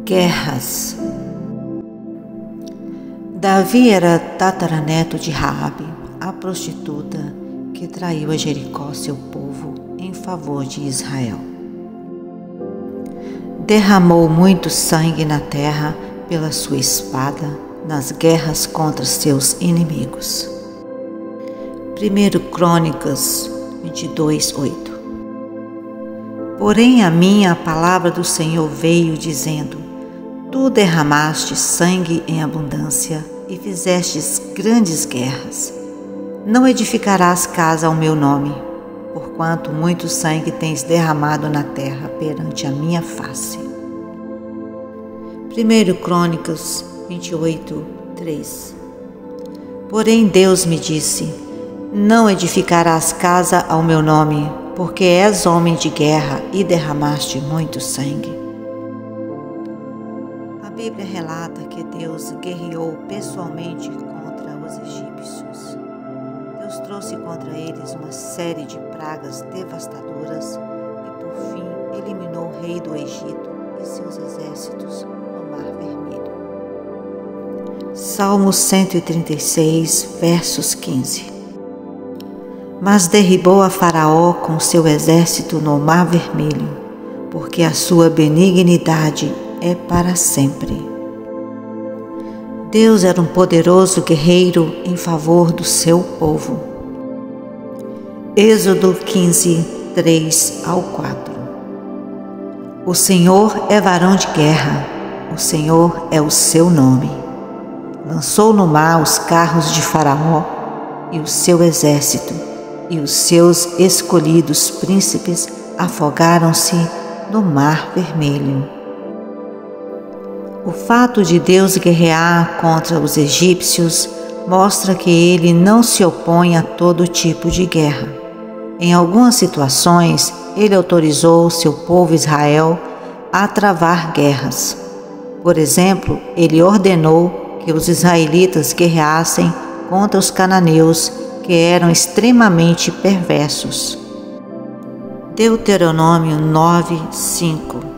Guerras. Davi era tataraneto de Raabe, a prostituta que traiu a Jericó, seu povo, em favor de Israel. Derramou muito sangue na terra pela sua espada nas guerras contra seus inimigos. 1 Crônicas 22:8. Porém a mim a palavra do Senhor veio dizendo: Tu derramaste sangue em abundância e fizestes grandes guerras. Não edificarás casa ao meu nome, porquanto muito sangue tens derramado na terra perante a minha face. 1 Crônicas 28:3. Porém Deus me disse: Não edificarás casa ao meu nome, porque és homem de guerra e derramaste muito sangue. A Bíblia relata que Deus guerreou pessoalmente contra os egípcios. Deus trouxe contra eles uma série de pragas devastadoras e, por fim, eliminou o rei do Egito e seus exércitos no Mar Vermelho. Salmo 136, versos 15. Mas derribou a Faraó com seu exército no Mar Vermelho, porque a sua benignidade é para sempre. Deus era um poderoso guerreiro em favor do seu povo. Êxodo 15, 3-4. O Senhor é varão de guerra, o Senhor é o seu nome. Lançou no mar os carros de Faraó e o seu exército, e os seus escolhidos príncipes afogaram-se no Mar Vermelho. O fato de Deus guerrear contra os egípcios mostra que ele não se opõe a todo tipo de guerra. Em algumas situações, ele autorizou seu povo Israel a travar guerras. Por exemplo, ele ordenou que os israelitas guerreassem contra os cananeus, que eram extremamente perversos. Deuteronômio 9:5.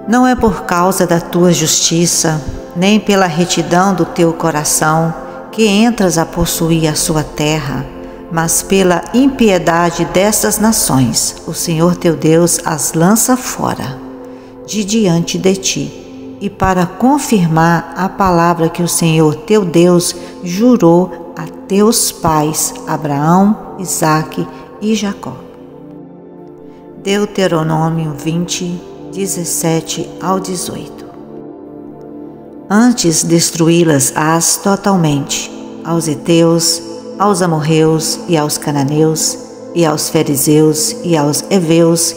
Não é por causa da tua justiça, nem pela retidão do teu coração, que entras a possuir a sua terra, mas pela impiedade destas nações, o Senhor teu Deus as lança fora, de diante de ti, e para confirmar a palavra que o Senhor teu Deus jurou a teus pais, Abraão, Isaque e Jacó. Deuteronômio 20, 17-18. Antes destruí-las-ás totalmente, aos heteus, aos amorreus e aos cananeus, e aos fariseus e aos heveus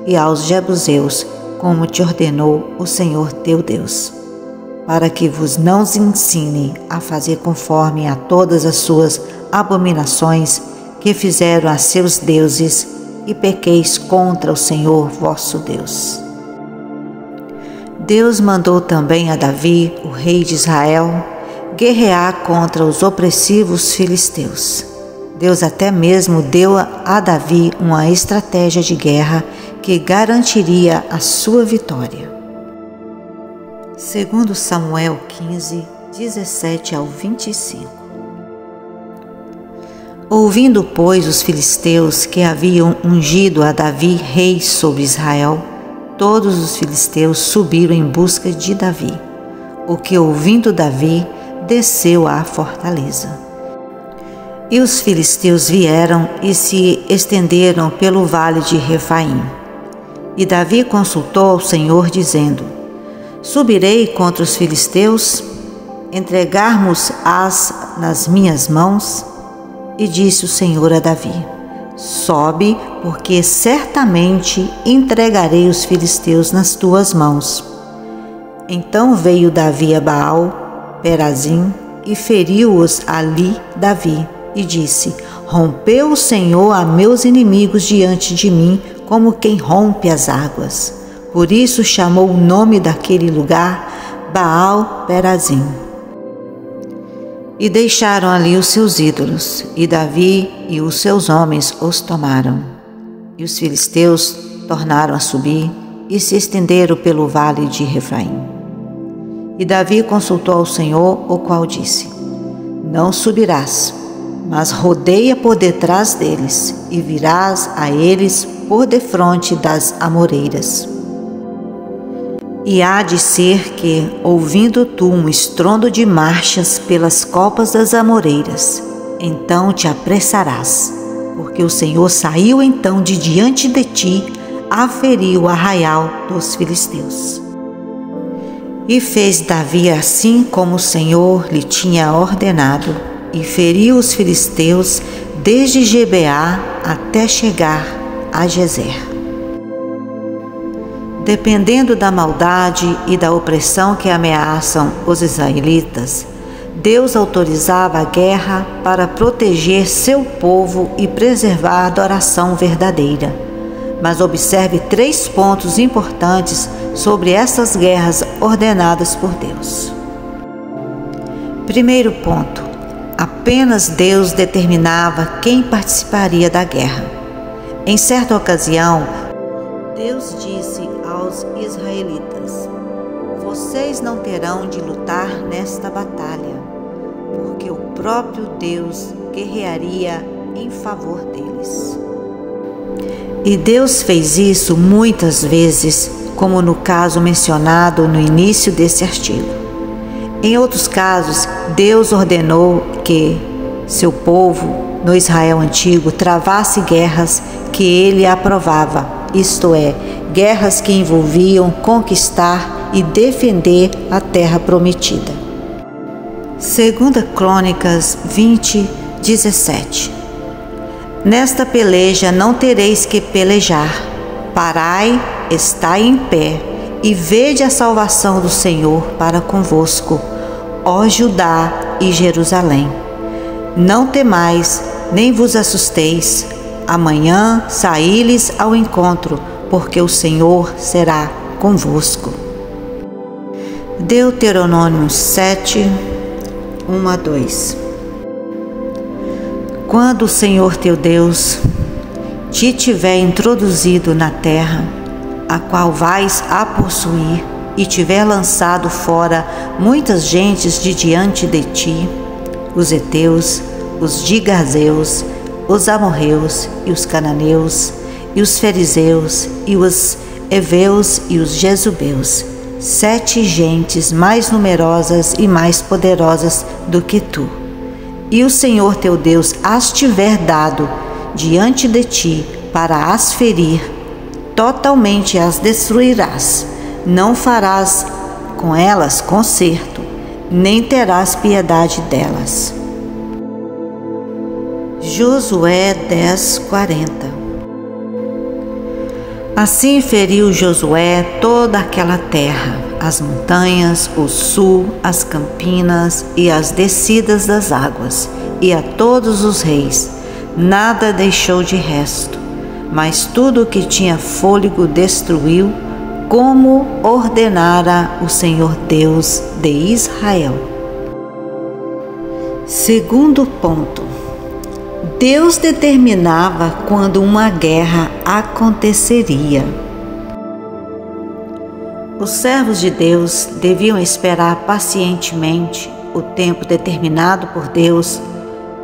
e aos jebuseus, como te ordenou o Senhor teu Deus, para que vos não ensine a fazer conforme a todas as suas abominações que fizeram a seus deuses, e pequeis contra o Senhor vosso Deus. Deus mandou também a Davi, o rei de Israel, guerrear contra os opressivos filisteus. Deus até mesmo deu a Davi uma estratégia de guerra que garantiria a sua vitória. 2 Samuel 15, 17-25. Ouvindo, pois, os filisteus que haviam ungido a Davi rei sobre Israel, todos os filisteus subiram em busca de Davi, o que, ouvindo Davi, desceu à fortaleza. E os filisteus vieram e se estenderam pelo vale de Refaim. E Davi consultou ao Senhor, dizendo: Subirei contra os filisteus, entregarmos-as nas minhas mãos? E disse o Senhor a Davi: Sobe, porque certamente entregarei os filisteus nas tuas mãos. Então veio Davi a Baal, Perazim, e feriu-os ali Davi, e disse: Rompeu o Senhor a meus inimigos diante de mim, como quem rompe as águas. Por isso chamou o nome daquele lugar Baal Perazim. E deixaram ali os seus ídolos, e Davi e os seus homens os tomaram. E os filisteus tornaram a subir e se estenderam pelo vale de Refraim. E Davi consultou ao Senhor, o qual disse: Não subirás, mas rodeia por detrás deles, e virás a eles por defronte das amoreiras. E há de ser que, ouvindo tu um estrondo de marchas pelas copas das amoreiras, então te apressarás, porque o Senhor saiu então de diante de ti a ferir o arraial dos filisteus. E fez Davi assim como o Senhor lhe tinha ordenado, e feriu os filisteus desde Gibeá até chegar a Gezer. Dependendo da maldade e da opressão que ameaçam os israelitas, Deus autorizava a guerra para proteger seu povo e preservar a adoração verdadeira. Mas observe 3 pontos importantes sobre essas guerras ordenadas por Deus. Primeiro ponto: apenas Deus determinava quem participaria da guerra. Em certa ocasião, Deus disse aos israelitas: Vocês não terão de lutar nesta batalha, porque o próprio Deus guerrearia em favor deles. E Deus fez isso muitas vezes, como no caso mencionado no início desse artigo. Em outros casos, Deus ordenou que seu povo, no Israel antigo, travasse guerras que ele aprovava, isto é, guerras que envolviam conquistar e defender a terra prometida. 2 Crônicas 20:17. Nesta peleja não tereis que pelejar. Parai, estai em pé, e vede a salvação do Senhor para convosco, ó Judá e Jerusalém. Não temais, nem vos assusteis. Amanhã saí-lhes ao encontro, porque o Senhor será convosco. Deuteronômio 7, 1-2. Quando o Senhor teu Deus te tiver introduzido na terra, a qual vais a possuir, e tiver lançado fora muitas gentes de diante de ti, os heteus, os gigazeus, os amorreus e os cananeus, e os fariseus, e os heveus e os jezubeus, 7 gentes mais numerosas e mais poderosas do que tu. E o Senhor teu Deus as tiver dado diante de ti para as ferir, totalmente as destruirás. Não farás com elas conserto, nem terás piedade delas. Josué 10:40. Assim feriu Josué toda aquela terra, as montanhas, o sul, as campinas e as descidas das águas, e a todos os reis. Nada deixou de resto, mas tudo o que tinha fôlego destruiu, como ordenara o Senhor Deus de Israel. Segundo ponto: Deus determinava quando uma guerra aconteceria. Os servos de Deus deviam esperar pacientemente o tempo determinado por Deus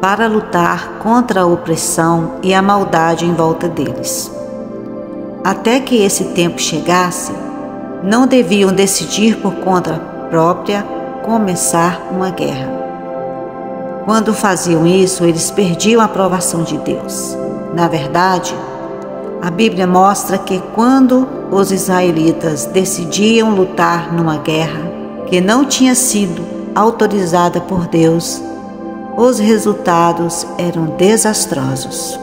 para lutar contra a opressão e a maldade em volta deles. Até que esse tempo chegasse, não deviam decidir por conta própria começar uma guerra. Quando faziam isso, eles perdiam a aprovação de Deus. Na verdade, a Bíblia mostra que quando os israelitas decidiam lutar numa guerra que não tinha sido autorizada por Deus, os resultados eram desastrosos.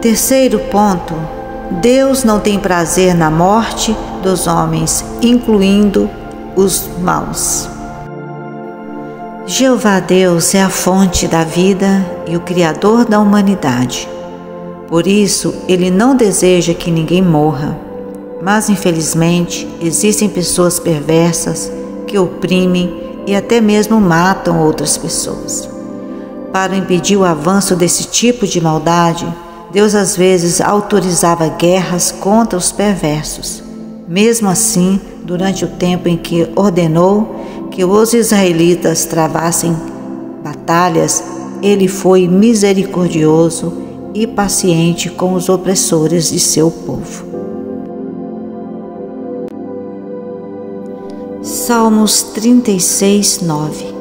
Terceiro ponto: Deus não tem prazer na morte dos homens, incluindo os maus. Jeová Deus é a fonte da vida e o Criador da humanidade. Por isso, Ele não deseja que ninguém morra. Mas, infelizmente, existem pessoas perversas que oprimem e até mesmo matam outras pessoas. Para impedir o avanço desse tipo de maldade, Deus às vezes autorizava guerras contra os perversos. Mesmo assim, durante o tempo em que ordenou que os israelitas travassem batalhas, ele foi misericordioso e paciente com os opressores de seu povo. Salmos 36, 9.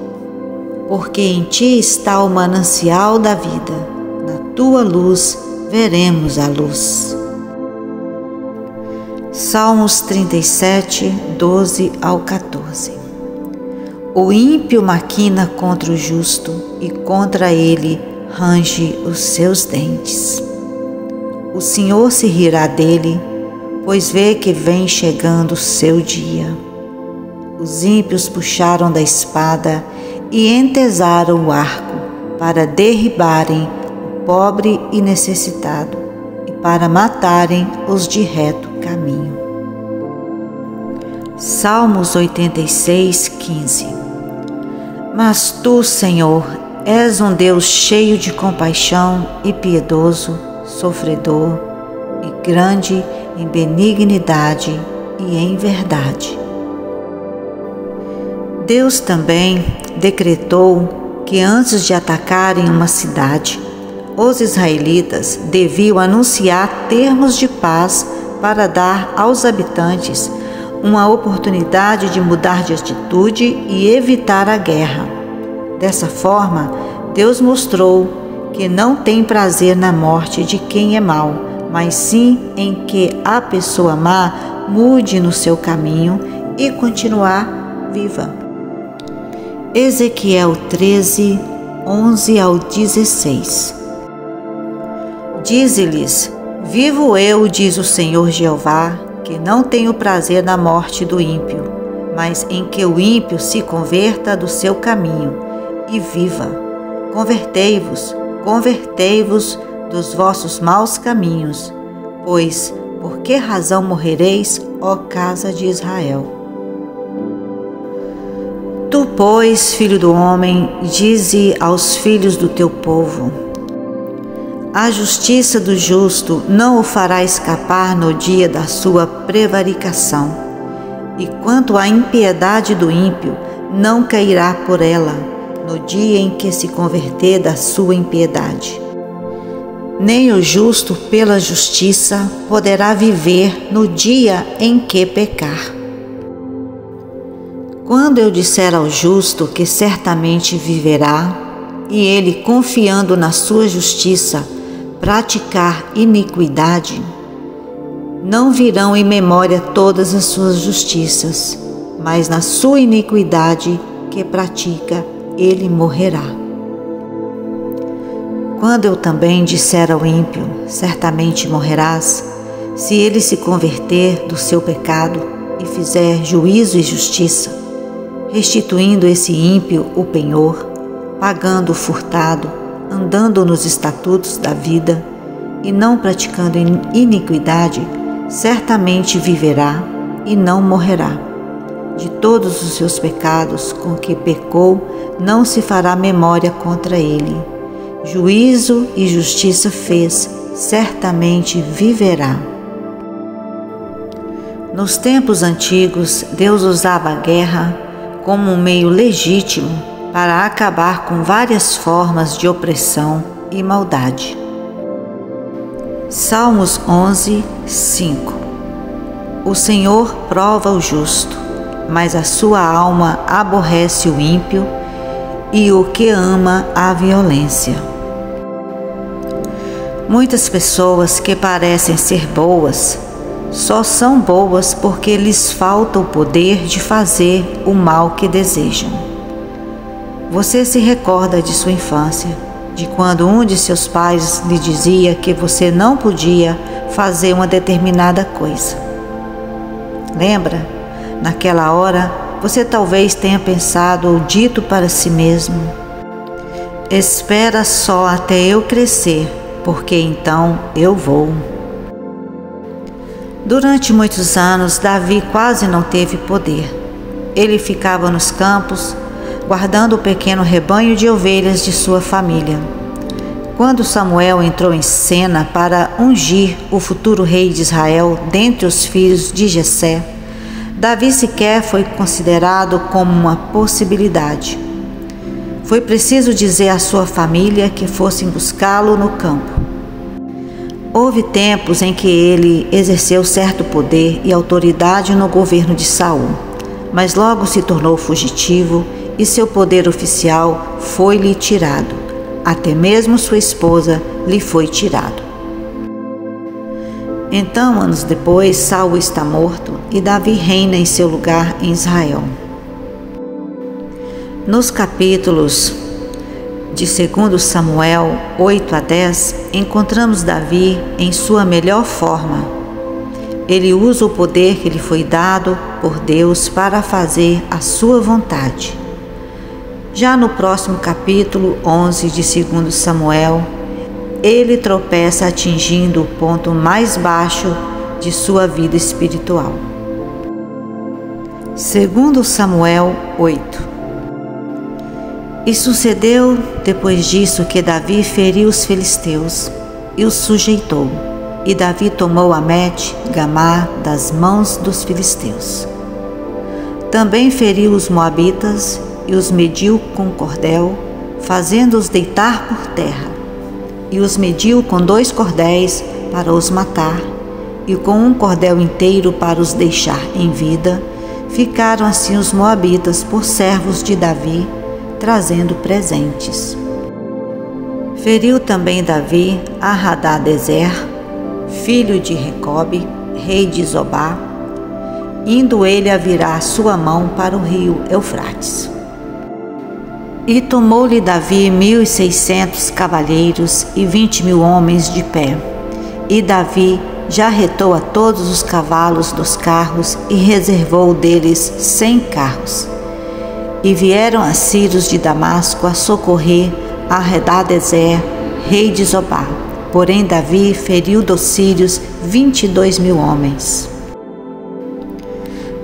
Porque em ti está o manancial da vida, na tua luz veremos a luz. Salmos 37, 12 ao 14. O ímpio maquina contra o justo e contra ele range os seus dentes. O Senhor se rirá dele, pois vê que vem chegando o seu dia. Os ímpios puxaram da espada e entesaram o arco para derribarem o pobre e necessitado e para matarem os de reto caminho. Salmos 86, 15. Mas tu, Senhor, és um Deus cheio de compaixão e piedoso, sofredor e grande em benignidade e em verdade. Deus também decretou que antes de atacarem uma cidade, os israelitas deviam anunciar termos de paz para dar aos habitantes uma oportunidade de mudar de atitude e evitar a guerra. Dessa forma, Deus mostrou que não tem prazer na morte de quem é mau, mas sim em que a pessoa má mude no seu caminho e continuar viva. Ezequiel 13, 11 ao 16. Dize-lhes: vivo eu, diz o Senhor Jeová, que não tenho prazer na morte do ímpio, mas em que o ímpio se converta do seu caminho e viva. Convertei-vos, convertei-vos dos vossos maus caminhos, pois por que razão morrereis, ó casa de Israel? Tu, pois, filho do homem, dize aos filhos do teu povo: a justiça do justo não o fará escapar no dia da sua prevaricação, e quanto à impiedade do ímpio, não cairá por ela no dia em que se converter da sua impiedade. Nem o justo pela justiça poderá viver no dia em que pecar. Quando eu disser ao justo que certamente viverá, e ele, confiando na sua justiça, praticar iniquidade, não virão em memória todas as suas justiças, mas na sua iniquidade que pratica, ele morrerá. Quando eu também disser ao ímpio, certamente morrerás, se ele se converter do seu pecado e fizer juízo e justiça, restituindo esse ímpio o penhor, pagando o furtado, andando nos estatutos da vida e não praticando iniquidade, certamente viverá e não morrerá. De todos os seus pecados com que pecou, não se fará memória contra ele. Juízo e justiça fez, certamente viverá. Nos tempos antigos, Deus usava a guerra como um meio legítimo para acabar com várias formas de opressão e maldade. Salmos 11, 5. O Senhor prova o justo, mas a sua alma aborrece o ímpio e o que ama a violência. Muitas pessoas que parecem ser boas só são boas porque lhes falta o poder de fazer o mal que desejam. Você se recorda de sua infância, de quando um de seus pais lhe dizia que você não podia fazer uma determinada coisa. Lembra? Naquela hora, você talvez tenha pensado ou dito para si mesmo: espera só até eu crescer, porque então eu vou. Durante muitos anos, Davi quase não teve poder. Ele ficava nos campos, guardando o pequeno rebanho de ovelhas de sua família. Quando Samuel entrou em cena para ungir o futuro rei de Israel dentre os filhos de Jessé, Davi sequer foi considerado como uma possibilidade. Foi preciso dizer à sua família que fossem buscá-lo no campo. Houve tempos em que ele exerceu certo poder e autoridade no governo de Saul, mas logo se tornou fugitivo e seu poder oficial foi-lhe tirado. Até mesmo sua esposa lhe foi tirado. Então, anos depois, Saul está morto e Davi reina em seu lugar em Israel. Nos capítulos de 2 Samuel 8 a 10, encontramos Davi em sua melhor forma. Ele usa o poder que lhe foi dado por Deus para fazer a sua vontade. Já no próximo capítulo 11 de 2 Samuel, ele tropeça atingindo o ponto mais baixo de sua vida espiritual. 2 Samuel 8. E sucedeu depois disso que Davi feriu os filisteus e os sujeitou. E Davi tomou Amete, Gamá, das mãos dos filisteus. Também feriu os moabitas e os mediu com cordel, fazendo-os deitar por terra. E os mediu com 2 cordéis para os matar, e com um cordel inteiro para os deixar em vida. Ficaram assim os moabitas por servos de Davi, trazendo presentes. Feriu também Davi a Hadadezer, filho de Recobe, rei de Zobá, indo ele a virar sua mão para o rio Eufrates. E tomou-lhe Davi 1.600 cavaleiros e 20.000 homens de pé. E Davi já retou a todos os cavalos dos carros e reservou deles 100 carros. E vieram assírios de Damasco a socorrer a Hadadezer, rei de Zobá. Porém Davi feriu dos sírios 22.000 homens.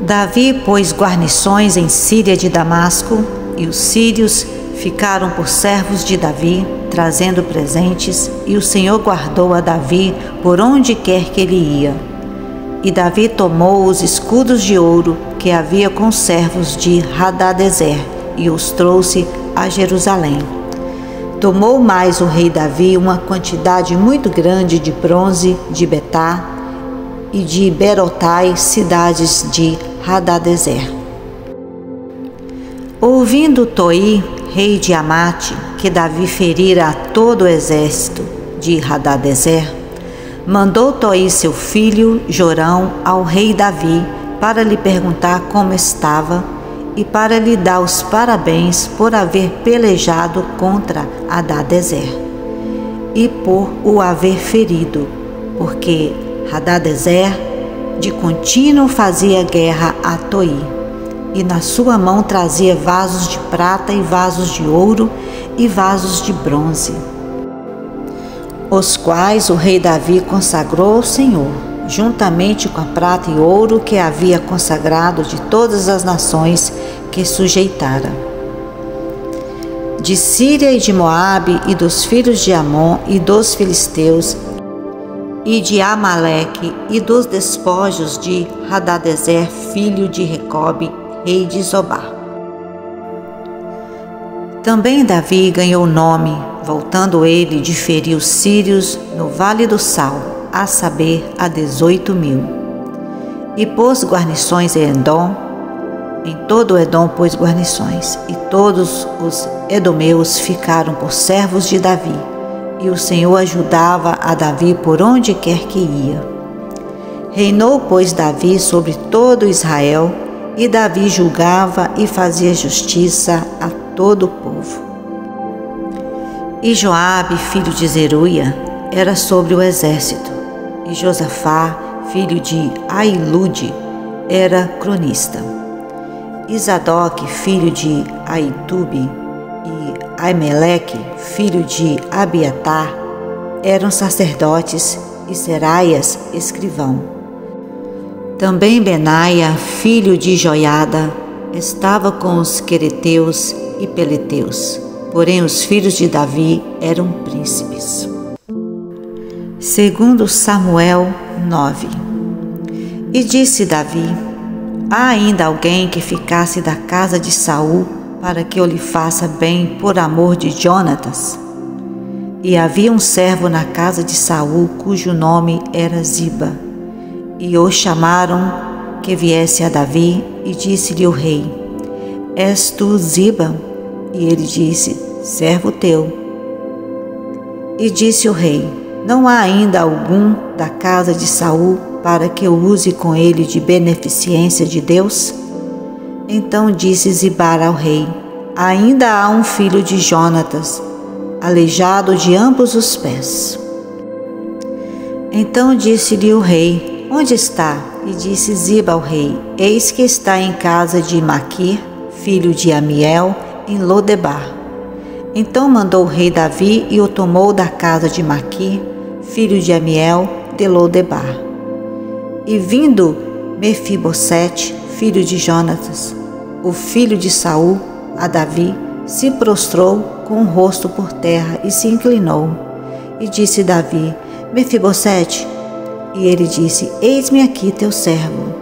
Davi pôs guarnições em Síria de Damasco, e os sírios ficaram por servos de Davi, trazendo presentes, e o Senhor guardou a Davi por onde quer que ele ia. E Davi tomou os escudos de ouro que havia com os servos de Hadadezer e os trouxe a Jerusalém. Tomou mais o rei Davi uma quantidade muito grande de bronze de Betá e de Berotai, cidades de Hadadezer. Ouvindo Toi, rei de Amate, que Davi ferira a todo o exército de Hadadezer, mandou Toi seu filho Jorão ao rei Davi para lhe perguntar como estava e para lhe dar os parabéns por haver pelejado contra Hadadezer e por o haver ferido, porque Hadadezer de contínuo fazia guerra a Toi, e na sua mão trazia vasos de prata e vasos de ouro e vasos de bronze, os quais o rei Davi consagrou ao Senhor, juntamente com a prata e ouro que havia consagrado de todas as nações que sujeitara. De Síria e de Moabe e dos filhos de Amon e dos filisteus e de Amaleque e dos despojos de Hadadezer, filho de Recobe, rei de Zobá. Também Davi ganhou nome, voltando ele de ferir os sírios no Vale do Sal, a saber, a 18.000. E pôs guarnições em Edom, em todo o Edom pôs guarnições, e todos os edomeus ficaram por servos de Davi, e o Senhor ajudava a Davi por onde quer que ia. Reinou, pois, Davi sobre todo Israel, e Davi julgava e fazia justiça a todo o povo. E Joabe, filho de Zeruia, era sobre o exército, e Josafá, filho de Ahilude, era cronista. E Zadok, filho de Aitube, e Aimeleque, filho de Abiatar, eram sacerdotes, e Seraias, escrivão. Também Benaia, filho de Joiada, estava com os quereteus e peleteus, porém os filhos de Davi eram príncipes. Segundo Samuel 9. E disse Davi: há ainda alguém que ficasse da casa de Saul, para que eu lhe faça bem por amor de Jonatas? E havia um servo na casa de Saul, cujo nome era Ziba. E o chamaram que viesse a Davi, e disse-lhe o rei: és tu Ziba? E ele disse: servo teu. E disse o rei: não há ainda algum da casa de Saul, para que eu use com ele de beneficência de Deus? Então disse Ziba ao rei: ainda há um filho de Jonatas, aleijado de ambos os pés. Então disse-lhe o rei: onde está? E disse Ziba ao rei: eis que está em casa de Maquir, filho de Amiel, em Lodebar. Então mandou o rei Davi e o tomou da casa de Maquir, filho de Amiel, de Lodebar. E vindo Mefibosete, filho de Jonatas, o filho de Saul, a Davi, se prostrou com o rosto por terra e se inclinou. E disse Davi: Mefibosete. E ele disse: eis-me aqui teu servo.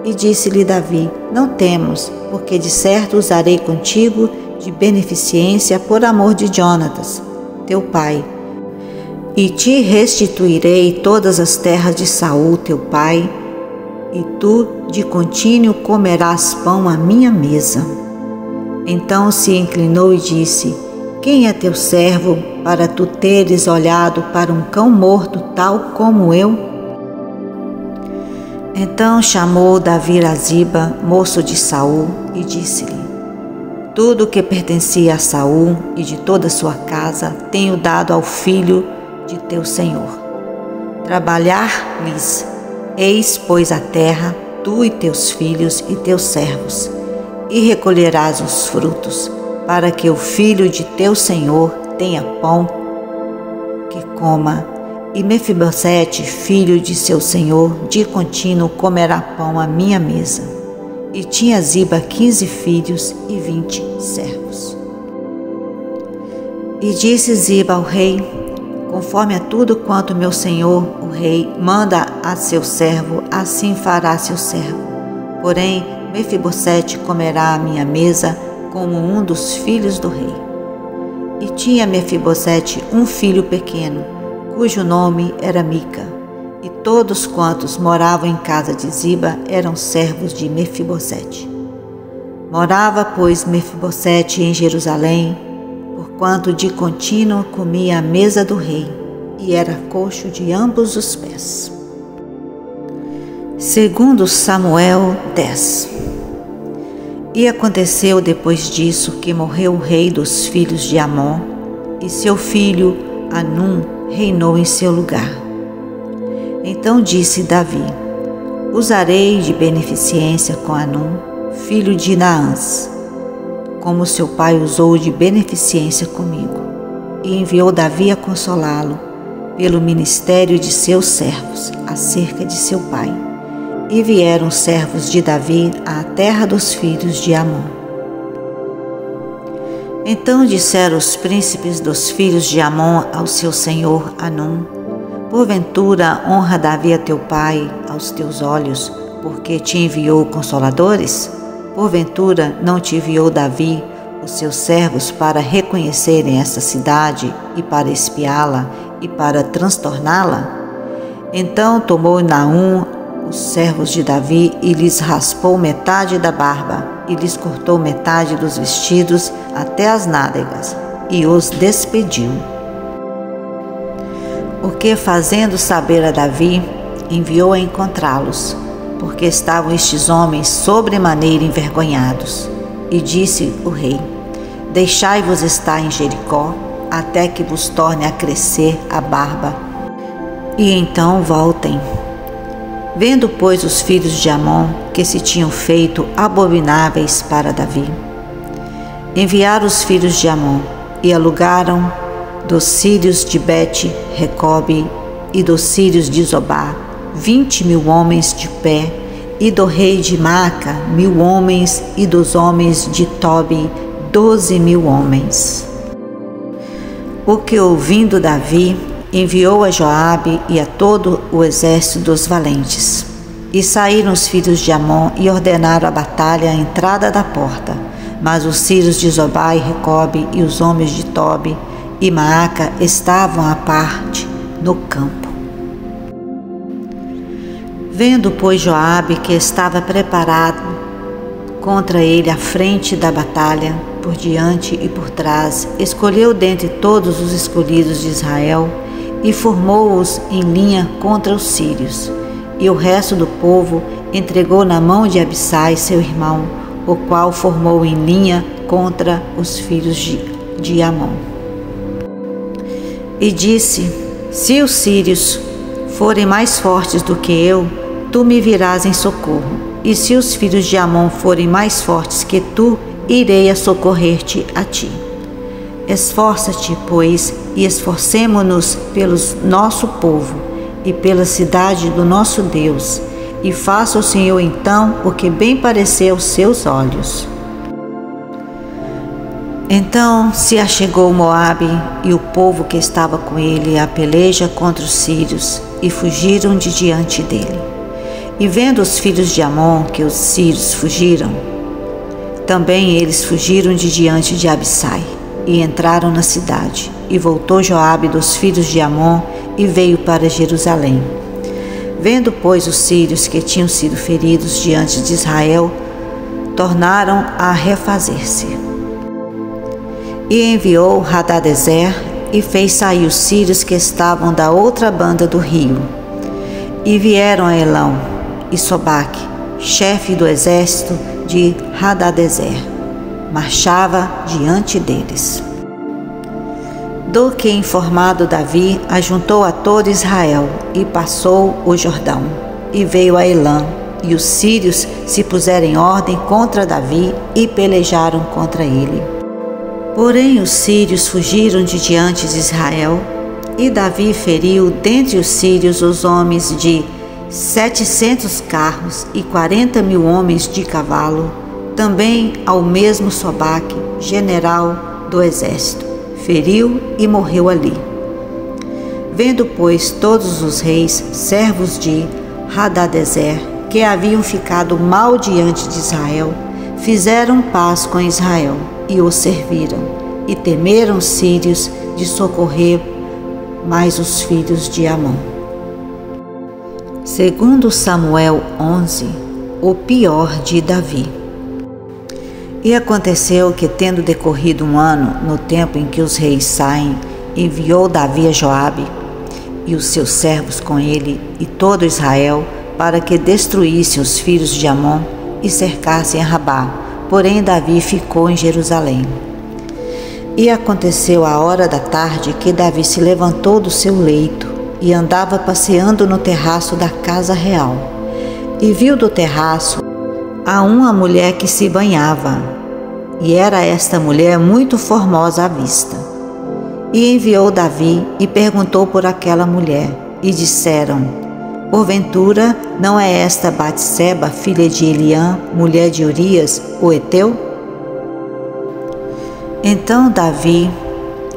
E disse-lhe Davi: não temas, porque de certo usarei contigo de beneficência por amor de Jonatas, teu pai. E te restituirei todas as terras de Saul, teu pai, e tu de contínuo comerás pão à minha mesa. Então se inclinou e disse: quem é teu servo, para tu teres olhado para um cão morto tal como eu? Então chamou Davi a Ziba, moço de Saul, e disse-lhe: tudo o que pertencia a Saul e de toda a sua casa tenho dado ao filho de teu senhor. Trabalhar-lhes, eis, pois, a terra, tu e teus filhos e teus servos, e recolherás os frutos, para que o filho de teu senhor tenha pão que coma, e Mefibosete, filho de seu senhor, de contínuo comerá pão à minha mesa. E tinha Ziba 15 filhos e 20 servos. E disse Ziba ao rei: conforme a tudo quanto meu senhor, o rei, manda a seu servo, assim fará seu servo. Porém, Mefibosete comerá à minha mesa como um dos filhos do rei. E tinha Mefibosete um filho pequeno, cujo nome era Mica, e todos quantos moravam em casa de Ziba eram servos de Mefibosete. Morava, pois, Mefibosete em Jerusalém, porquanto de contínuo comia à mesa do rei, e era coxo de ambos os pés. Segundo Samuel 10. E aconteceu depois disso que morreu o rei dos filhos de Amon, e seu filho Anum reinou em seu lugar. Então disse Davi: usarei de beneficência com Anum, filho de Naãs, como seu pai usou de beneficência comigo. E enviou Davi a consolá-lo pelo ministério de seus servos acerca de seu pai. E vieram os servos de Davi à terra dos filhos de Amon. Então disseram os príncipes dos filhos de Amon ao seu senhor Anum: porventura honra Davi a teu pai aos teus olhos, porque te enviou consoladores? Porventura não te enviou Davi os seus servos para reconhecerem esta cidade e para espiá-la e para transtorná-la? Então tomou Naum os servos de Davi e lhes raspou metade da barba e lhes cortou metade dos vestidos até as nádegas e os despediu. O que, fazendo saber a Davi, enviou a encontrá-los, porque estavam estes homens sobremaneira envergonhados. E disse o rei: deixai-vos estar em Jericó, até que vos torne a crescer a barba, e então voltem. Vendo, pois, os filhos de Amon que se tinham feito abomináveis para Davi, enviaram os filhos de Amon e alugaram dos sírios de Bet-Recobe e dos sírios de Zobá 20.000 homens de pé, e do rei de Maaca 1.000 homens, e dos homens de Tobi 12.000 homens. O que, ouvindo Davi, enviou a Joabe e a todo o exército dos valentes. E saíram os filhos de Amon e ordenaram a batalha à entrada da porta. Mas os sírios de Zobai e Recobe e os homens de Tobi e Maaca estavam à parte no campo. Vendo, pois, Joabe que estava preparado contra ele à frente da batalha, por diante e por trás, escolheu dentre todos os escolhidos de Israel e formou-os em linha contra os sírios. E o resto do povo entregou na mão de Abissai, seu irmão, o qual formou em linha contra os filhos de Amon. E disse: se os sírios forem mais fortes do que eu, tu me virás em socorro. E se os filhos de Amon forem mais fortes que tu, irei a socorrer-te a ti. Esforça-te, pois, e esforcemo-nos pelo nosso povo e pela cidade do nosso Deus, e faça o Senhor então o que bem parecer aos seus olhos. Então se achegou Moabe e o povo que estava com ele à peleja contra os sírios, e fugiram de diante dele. E vendo os filhos de Amon que os sírios fugiram, também eles fugiram de diante de Abissai, e entraram na cidade. E voltou Joabe dos filhos de Amon e veio para Jerusalém. Vendo, pois, os sírios que tinham sido feridos diante de Israel, tornaram a refazer-se. E enviou Hadadezer e fez sair os sírios que estavam da outra banda do rio. E vieram a Elão e Sobaque, chefe do exército de Hadadezer, marchava diante deles. Do que informado Davi, ajuntou a todo Israel e passou o Jordão, e veio a Elã, e os sírios se puseram em ordem contra Davi e pelejaram contra ele. Porém os sírios fugiram de diante de Israel, e Davi feriu dentre os sírios os homens de 700 carros e 40.000 homens de cavalo, também ao mesmo Sobaque, general do exército, feriu e morreu ali. Vendo, pois, todos os reis, servos de Hadadezer, que haviam ficado mal diante de Israel, fizeram paz com Israel e o serviram, e temeram os sírios de socorrer mais os filhos de Amon. Segundo Samuel 11, o pior de Davi. E aconteceu que, tendo decorrido um ano, no tempo em que os reis saem, enviou Davi a Joabe e os seus servos com ele e todo Israel, para que destruíssem os filhos de Amon e cercassem a Rabá. Porém Davi ficou em Jerusalém. E aconteceu a hora da tarde que Davi se levantou do seu leito e andava passeando no terraço da casa real, e viu do terraço a uma mulher que se banhava, e era esta mulher muito formosa à vista. E enviou Davi e perguntou por aquela mulher, e disseram: porventura não é esta Batseba, filha de Eliã, mulher de Urias, o heteu? Então Davi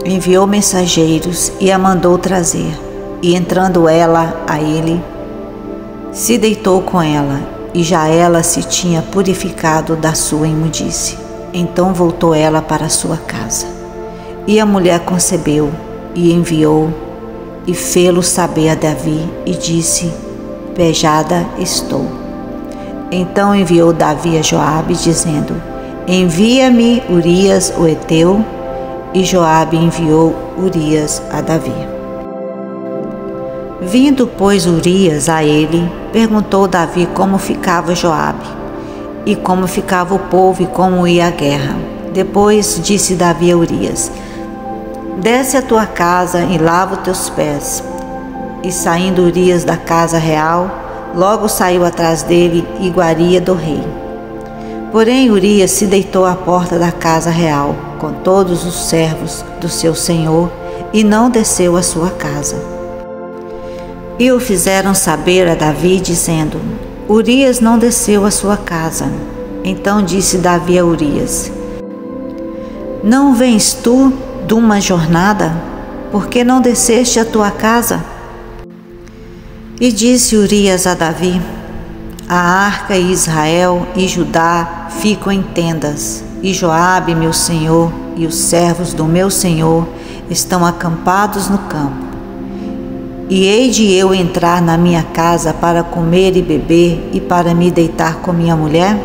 enviou mensageiros e a mandou trazer. E entrando ela a ele, se deitou com ela, e já ela se tinha purificado da sua imundície. Então voltou ela para sua casa. E a mulher concebeu, e enviou, e fê-lo saber a Davi, e disse: pejada estou. Então enviou Davi a Joabe, dizendo: envia-me Urias o heteu. E Joabe enviou Urias a Davi. Vindo, pois, Urias a ele, perguntou Davi como ficava Joabe, e como ficava o povo, e como ia a guerra. Depois disse Davi a Urias: desce à tua casa e lava os teus pés. E saindo Urias da casa real, logo saiu atrás dele iguaria do rei. Porém Urias se deitou à porta da casa real, com todos os servos do seu senhor, e não desceu à sua casa. E o fizeram saber a Davi, dizendo: Urias não desceu à sua casa. Então disse Davi a Urias: não vens tu de uma jornada? por que não desceste à tua casa? E disse Urias a Davi: a arca e Israel e Judá ficam em tendas, e Joabe, meu senhor, e os servos do meu senhor estão acampados no campo. E hei de eu entrar na minha casa para comer e beber e para me deitar com minha mulher?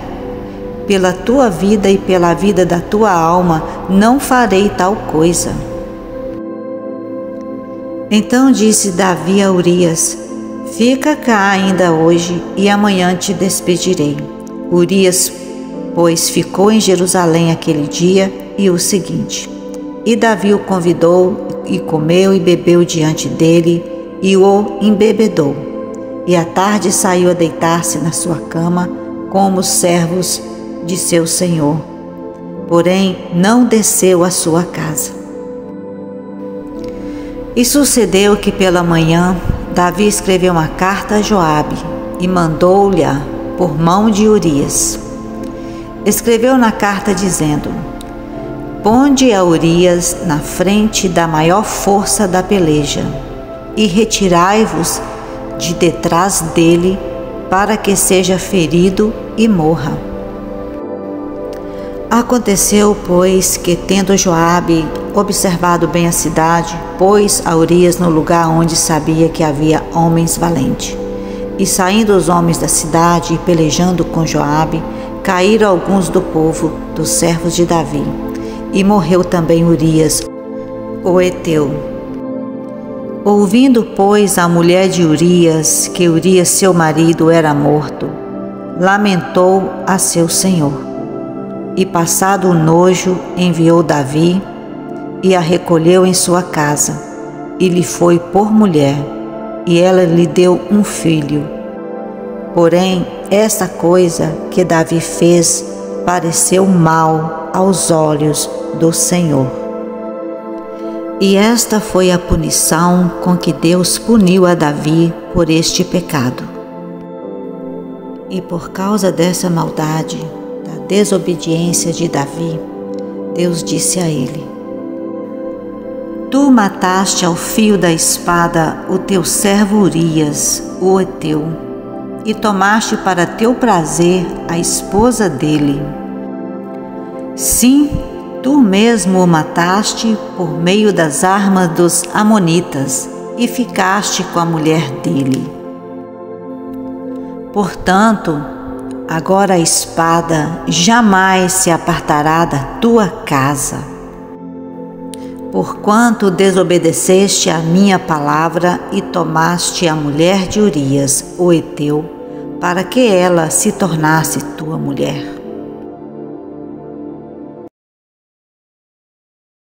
Pela tua vida e pela vida da tua alma não farei tal coisa. Então disse Davi a Urias: fica cá ainda hoje e amanhã te despedirei. Urias, pois, ficou em Jerusalém aquele dia e o seguinte. E Davi o convidou e comeu e bebeu diante dele e o embebedou. E à tarde saiu a deitar-se na sua cama como os servos de seu senhor. Porém, não desceu à sua casa. E sucedeu que pela manhã Davi escreveu uma carta a Joabe e mandou-lhe por mão de Urias. Escreveu na carta dizendo: ponde a Urias na frente da maior força da peleja e retirai-vos de detrás dele para que seja ferido e morra. Aconteceu, pois, que tendo Joabe observado bem a cidade, pôs a Urias no lugar onde sabia que havia homens valentes. E saindo os homens da cidade e pelejando com Joabe, caíram alguns do povo, dos servos de Davi. E morreu também Urias, o heteu. Ouvindo, pois, a mulher de Urias, que Urias seu marido era morto, lamentou a seu senhor. E passado o nojo, enviou Davi e a recolheu em sua casa, e lhe foi por mulher, e ela lhe deu um filho. Porém, esta coisa que Davi fez pareceu mal aos olhos do Senhor. E esta foi a punição com que Deus puniu a Davi por este pecado. E por causa dessa maldade, da desobediência de Davi, Deus disse a ele: tu mataste ao fio da espada o teu servo Urias, o heteu, e tomaste para teu prazer a esposa dele. Sim, tu mesmo o mataste por meio das armas dos amonitas e ficaste com a mulher dele. Portanto, agora a espada jamais se apartará da tua casa, porquanto desobedeceste a minha palavra e tomaste a mulher de Urias, o heteu, para que ela se tornasse tua mulher.